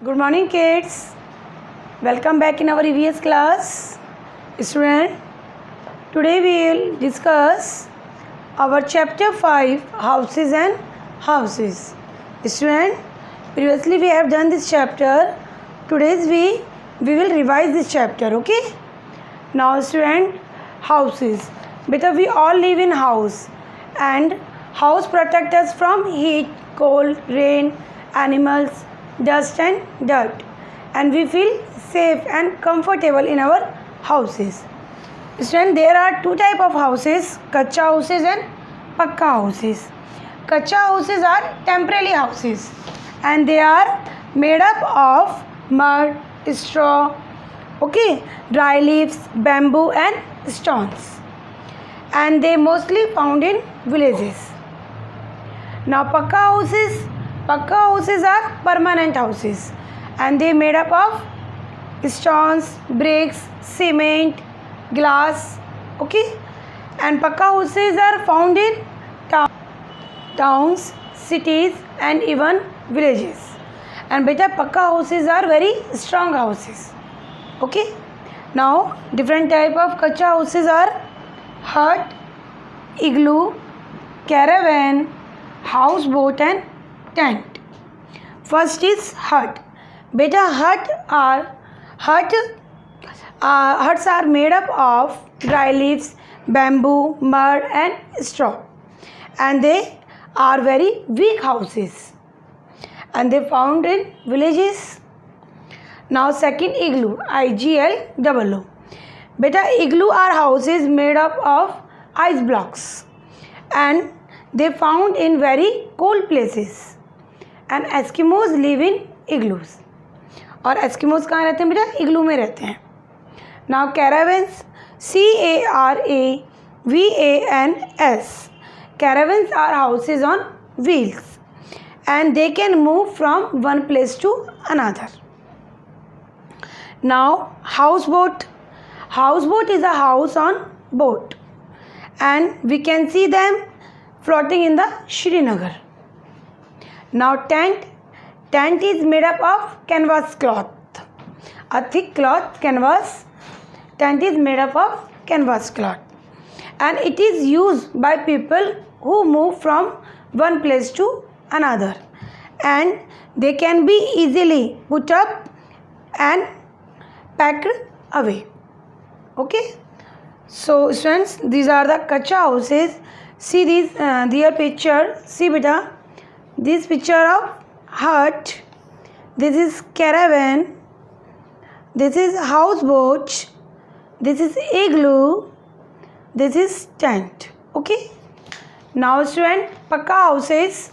Good morning, kids. Welcome back in our EVS class. Student, today we will discuss our chapter 5, houses and houses. Student, previously we have done this chapter. Today's we will revise this chapter, okay? Now student, houses. Beta, we all live in house, and house protect us from heat, cold, rain, animals, dust and dirt, and we feel safe and comfortable in our houses. Student, there are two type of houses, kacha houses and pakka houses. Kacha houses are temporary houses, and they are made up of mud, straw, okay, dry leaves, bamboo and stones, and they mostly found in villages. Now Pakka houses are permanent houses, and they made up of stones, bricks, cement, glass, okay, and Pakka houses are found in towns, cities and even villages. And beta, Pakka houses are very strong houses, okay. Now different type of kacha houses are hut, igloo, caravan, houseboat and tent. First is hut. Beta, huts are made up of dry leaves, bamboo, mud and straw, and they are very weak houses, and they found in villages. Now second, igloo, IGLOO. Beta, igloo are houses made up of ice blocks, and they found in very cold places. And Eskimos live in igloos. और Eskimos कहाँ रहते हैं बेटा? इग्लू में रहते हैं. Now caravans, CARAVANS. Caravans are houses on wheels, and they can move from one place to another. Now houseboat. Houseboat is a house on boat, and we can see them floating in the Srinagar. Now tent. Tent is made up of canvas cloth, a thick cloth canvas. Tent is made up of canvas cloth, and it is used by people who move from one place to another, and they can be easily put up and packed away, okay. So students, these are the kacha houses. See these their picture. See beta, this picture of hut, this is caravan, this is houseboat, this is igloo, this is tent, okay. Now student, pakka houses.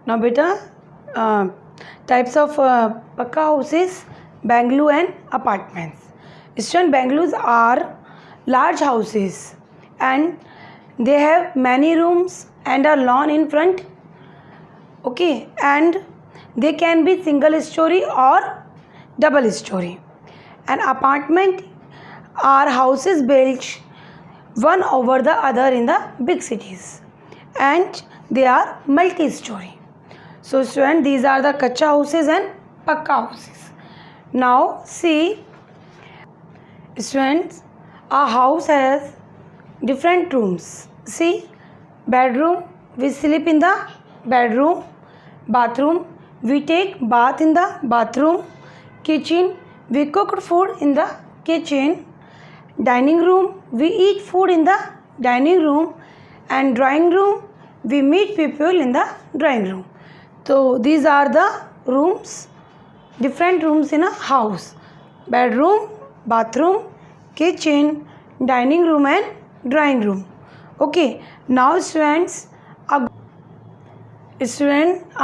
Now beta, types of pakka houses, bungalow and apartments. Student, bungalows are large houses, and they have many rooms and a lawn in front, okay, and they can be single story or double story. An apartment are houses built one over the other in the big cities, and they are multi-story. So student, these are the kacha houses and pakka houses. Now see students, a house has different rooms. See, bedroom, we sleep in the bedroom. Bathroom, we take bath in the bathroom. Kitchen, we cook food in the kitchen. Dining room, we eat food in the dining room. And drawing room, we meet people in the drawing room. So these are the rooms, different rooms in a house: bedroom, bathroom, kitchen, dining room and drawing room, okay. Now students, a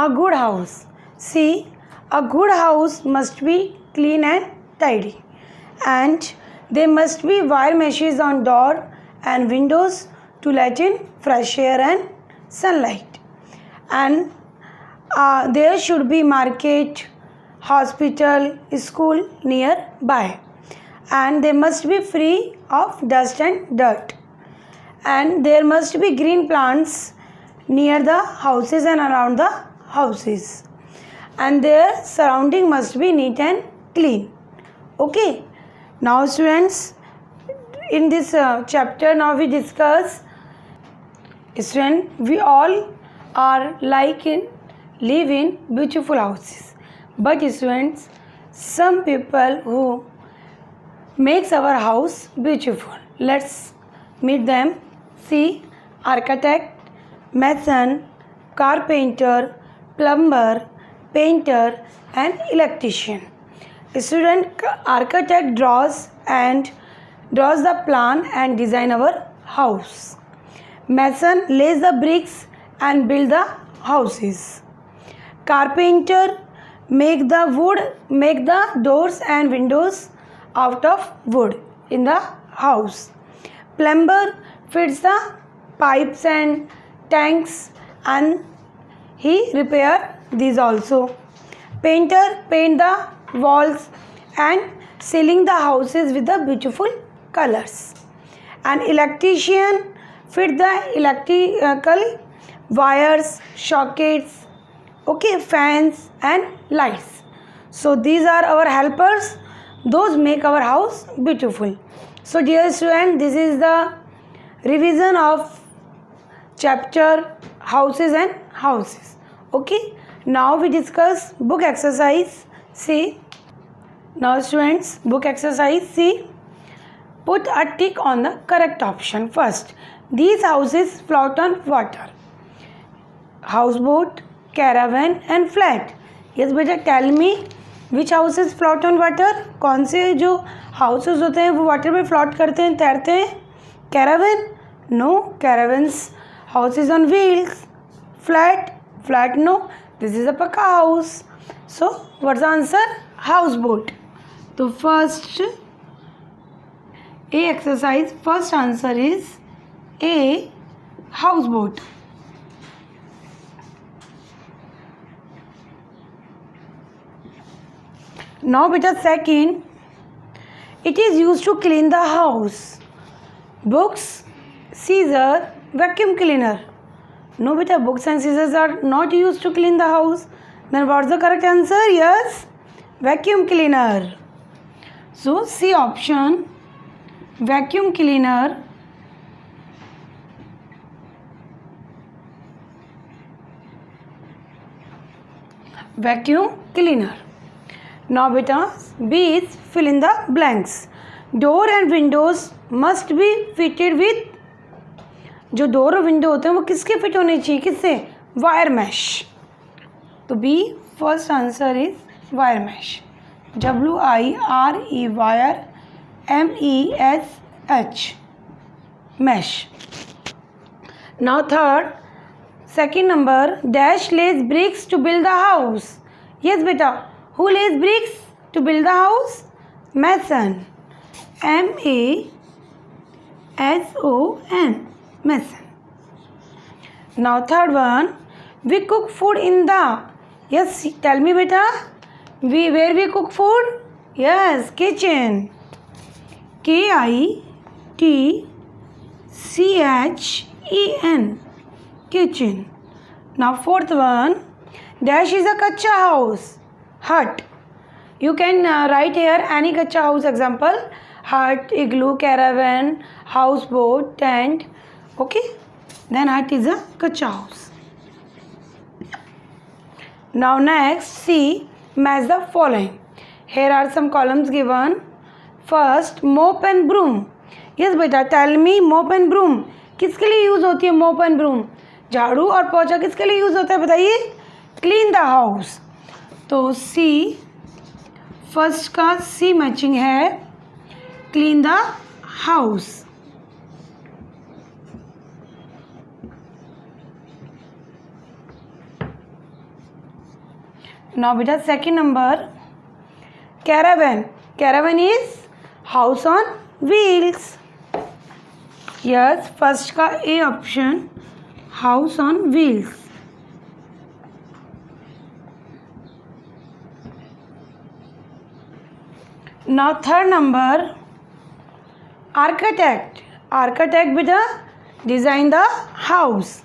good house. See, a good house must be clean and tidy, and there must be wire meshes on door and windows to let in fresh air and sunlight, and there should be market, hospital, school nearby, and they must be free of dust and dirt, and there must be green plants near the houses and around the houses. and their surrounding must be neat and clean. Okay, now students, in this chapter now we discuss, student, we all are like in live in beautiful houses, but students, some people who makes our house beautiful. Let's meet them. See, architect, mason, carpenter, plumber, painter and electrician. Student, architect draws the plan and design our house. Mason lays the bricks and build the houses. Carpenter make the doors and windows out of wood in the house. Plumber fits the pipes and tanks and he repair these also. Painter paint the walls and ceiling the houses with the beautiful colors. An electrician fit the electrical wires, sockets, okay, fans and lights. So these are our helpers. Those make our house beautiful. So dear student, this is the revision of chapter houses and houses. Okay, now we discuss book exercise. See, now students, book exercise. See, put a tick on the correct option. First, these houses float on water. Houseboat, caravan and flat. Yes बेटा, tell me which houses float on water. कौन से जो houses होते हैं वो water में float करते हैं, तैरते हैं? Caravan? No, caravans houses on wheels. Flat no. This is a pakka house. So what's the answer? Houseboat. So first A exercise, first answer is A, houseboat. Now beta second, it is used to clean the house. Books, scissor, vacuum cleaner. No beta, books and scissors are not used to clean the house. Then what's the correct answer? Yes, vacuum cleaner. So C option, vacuum cleaner. Vacuum cleaner. Now beta, B is fill in the blanks. Door and windows must be fitted with, जो door और window होते हैं वो किसके fit होने चाहिए, किससे? Wire mesh. तो B first answer is wire mesh. WIRE wire, MESH mesh. Now third, second number, dash lays bricks to build the house. Yes बेटा, who lays bricks to build the house? Mason. MASON mason. Now third one, we cook food in the, yes, tell me beta, where we cook food? Yes, kitchen. KITCHEN, kitchen. Now fourth one, dash is a kacha house, hut. You can write here any kacha house example: hut, igloo, caravan, houseboat, tent. Okay, then hut is a kacha house. Now next, see, match the following. Here are some columns given. First, mop and broom. Yes बेटा, tell me, mop and broom किसके लिए use होती है? mop and broom, झाड़ू और पोछा किसके लिए यूज होता है बताइए? Clean the house. तो सी, फर्स्ट का सी मैचिंग है, clean the house. Now beta second number, caravan. Caravan is house on wheels. Yes, first का A option, house on wheels. Now third number, architect. Architect beta design the house.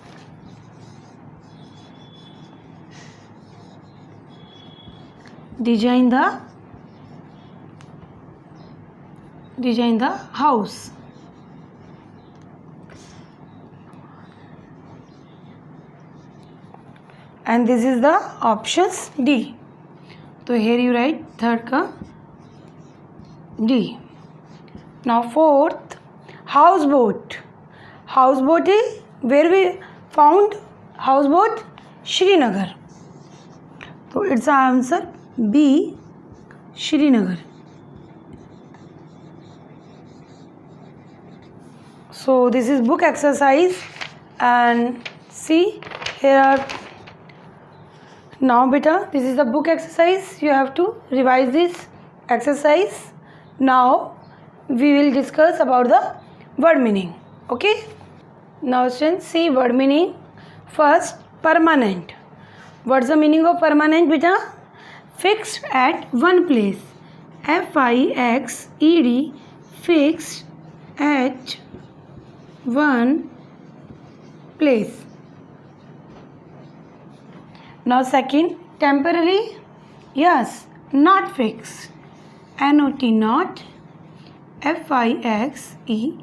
design the house. And this is the options D. So here you write third ka D. Now fourth, houseboat. Houseboat is where we found houseboat? Srinagar. So it's our answer B, Srinagar. So this is book exercise, and see here are, now beta this is the book exercise. You have to revise this exercise. Now we will discuss about the word meaning. Okay, now students, see word meaning. First, permanent. What's the meaning of permanent beta? Fixed at one place. F-I-X-E-D, fixed at one place. Now second, temporary. Yes, not fixed. N-O-T, not. F-I-X-E-D,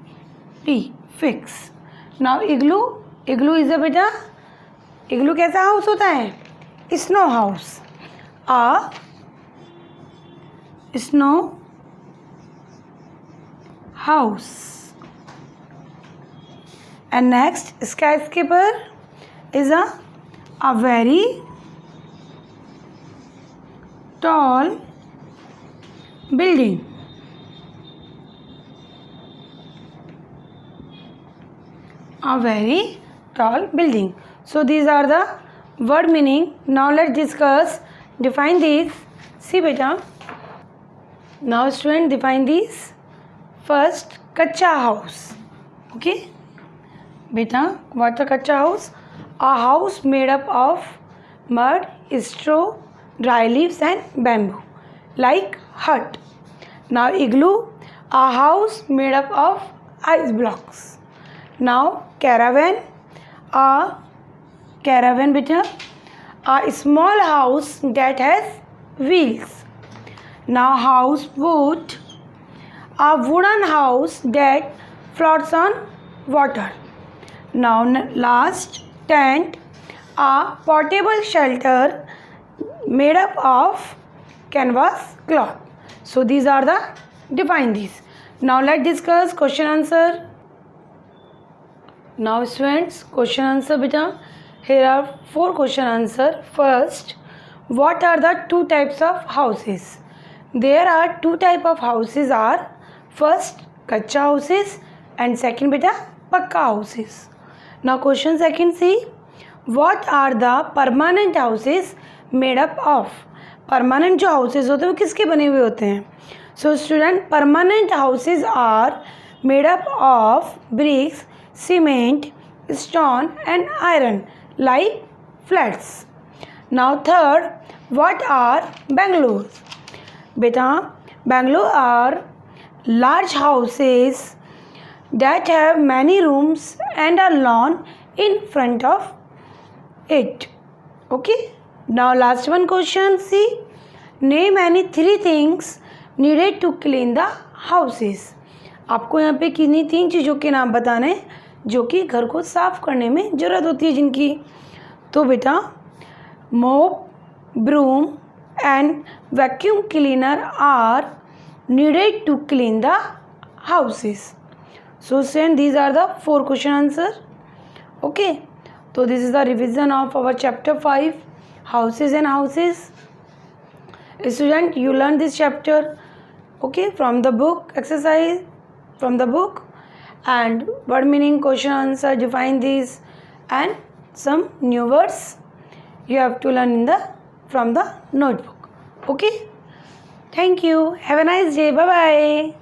fix. Now igloo. Igloo is a beta, igloo कैसा house होता है? Snow house. A snow house. And next, skyscraper is a very tall building. A very tall building. So these are the word meaning. Now let's discuss, define these. See beta. Now student, define these. First, kacha house. Okay beta, what's a kacha house? A house made up of mud, straw, dry leaves and bamboo, like hut. Now igloo, a house made up of ice blocks. Now caravan, a caravan beta, a small house that has wheels. Now houseboat, a wooden house that floats on water. Now last, tent, a portable shelter made up of canvas cloth. So these are the, define these. Now let's discuss question answer. Now students, question answer beta. Here are 4 question answer. First, what are the 2 types of houses? There are 2 type of houses are, first kacha houses and second beta pakka houses. Now question second, see what are the permanent houses made up of? Permanent जो houses होते हैं वो किसके बने हुए होते हैं? So student, permanent houses are made up of bricks, cement, stone and iron, like flats. Now third, what are bungalows? Beta, bungalows are large houses that have many rooms and a lawn in front of it. Okay. Now last one question, see, name any 3 things needed to clean the houses. आपको यहाँ पे किन्हीं 3 चीज़ों के नाम बताने जो कि घर को साफ करने में ज़रूरत होती है जिनकी. तो बेटा, mop, broom and vacuum cleaner are needed to clean the houses. So students, these are the 4 question answer. Okay, so this is the revision of our chapter 5, houses and houses. Student, you learn this chapter, okay, from the book exercise, from the book, and word meaning, question answer, define these, and some new words you have to learn in the from the notebook. Okay, thank you, have a nice day, bye bye.